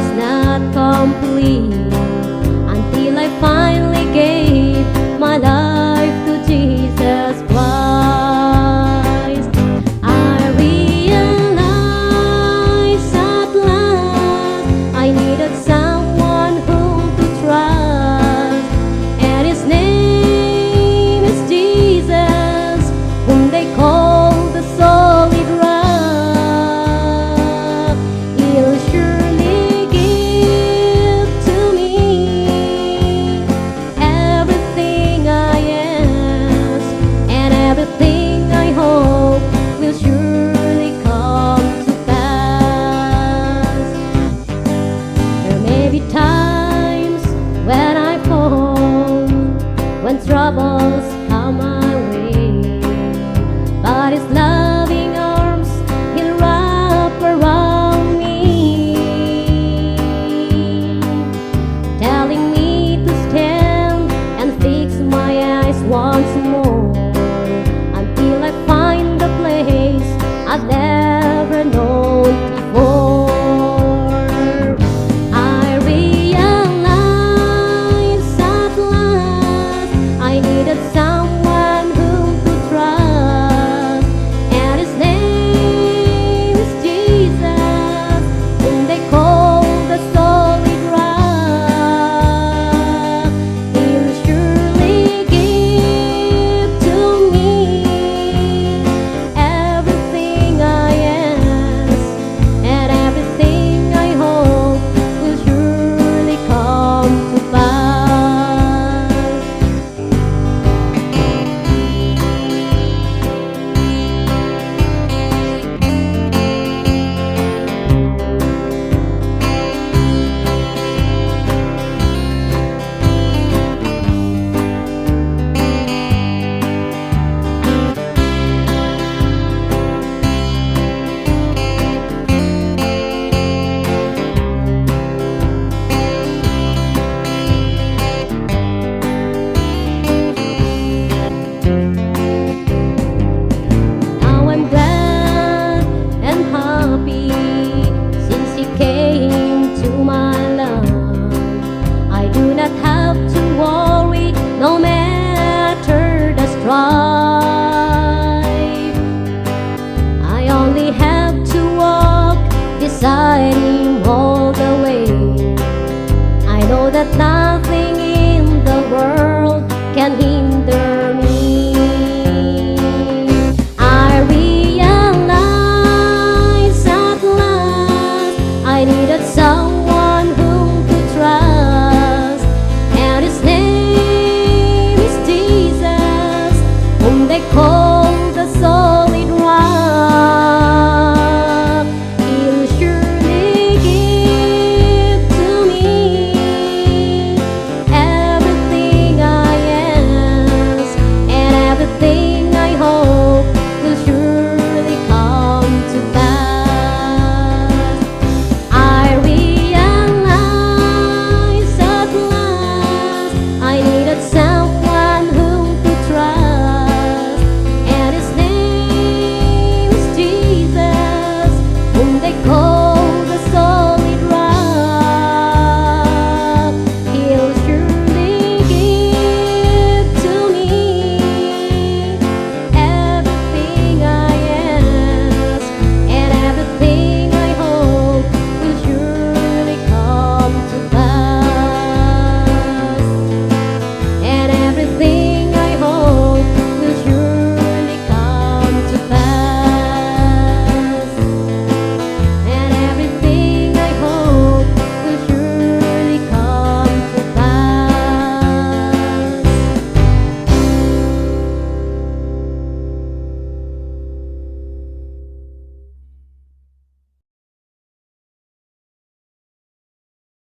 was not complete until I finally gave my life to Jesus Christ. I realized at last I needed someone whom to trust, and his name is Jesus, whom they call the solid rock. He'll surely give to me everything I ask, and everything I hope will surely come to pass. There may be times when I fall, when troubles come my way, but his loving arms he'll wrap around me, telling me to stand and fix my eyes once more until I find the place I've never known before. I realized at last I needed someone whom to trust, and his name is Jesus, whom they call the solid rock. He'll surely give to me everything I ask, and everything I hope will surely come to pass. Now I'm glad and happy since he came to my life. I do not have to worry no matter the strife. I only have to walk beside him all the way. I know that nothing in the world can hinder me. I realized at last I needed someone